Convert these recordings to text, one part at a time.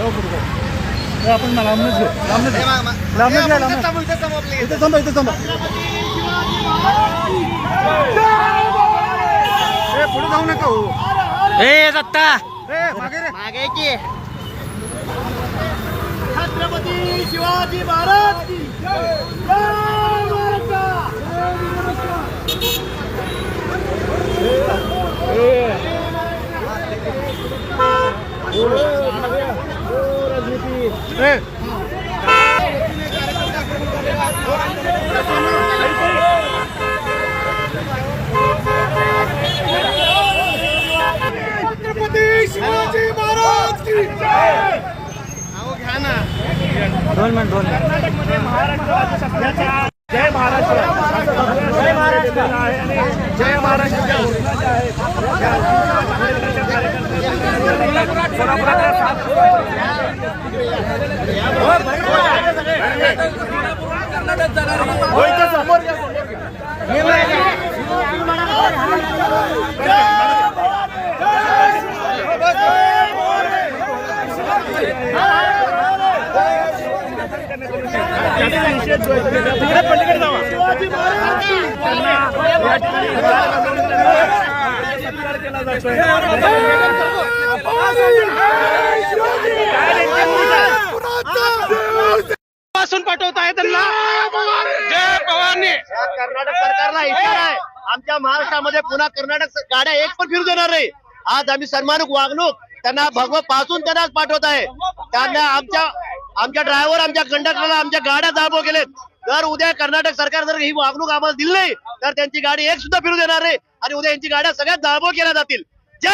आपण लांबनच घेऊ, लांबनच घ्या, इथे थांबा, इथे थांबा. पुढे जाऊ नका हो. दत्ता मागे की. छत्रपती शिवाजी महाराज की जय. जय छत्रपती शिवाजी महाराज की जय. घ्या ना. 2 मिनिट. कर्नाटकमध्ये महाराष्ट्र जय महाराष्ट्र, जय महाराष्ट्र, जय महाराष्ट्र घोषणा ज्या आहेत पलीकडे जावा. शिवाजी पासून पाठवत आहे त्यांना. जय पवारने. कर्नाटक सरकारला इशारा आहे, आमच्या महाराष्ट्रामध्ये पुन्हा कर्नाटक गाड्या एक पण फिरू देणार नाही. आज आम्ही सन्मानिक वागणूक त्यांना भगवत पासून त्यांना पाठवत आहे. त्यांना आमच्या ड्रायव्हर, आमच्या कंडक्टरला आमच्या गाड्या दाबो केलेत. जर उद्या कर्नाटक सरकार जर ही वागणूक आम्हाला दिली नाही तर त्यांची गाडी एक सुद्धा फिरू देणार नाही आणि उद्या यांची गाड्या सगळ्यात दाबो केल्या जातील. जय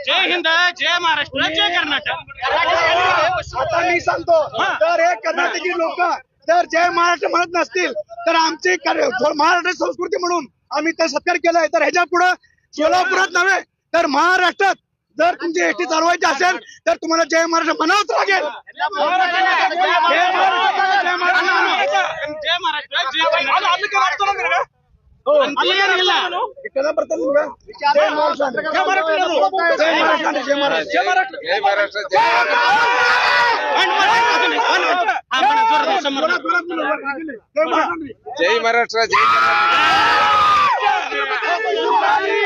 जय हिंद, जय महाराष्ट्र, जय कर्नाटक. आता मी सांगतो, तर हे कर्नाटकी लोक जर जय महाराष्ट्र म्हणत नसतील तर आमची महाराष्ट्र संस्कृती म्हणून आम्ही ते सत्कार केलाय. तर ह्याच्या पुढे सोलापुरात नव्हे तर महाराष्ट्रात जर तुमची एसटी चालवायची असेल तर तुम्हाला जय महाराष्ट्र म्हणावंच लागेल. जय महाराष्ट्र. जय महाराष्ट्र, जय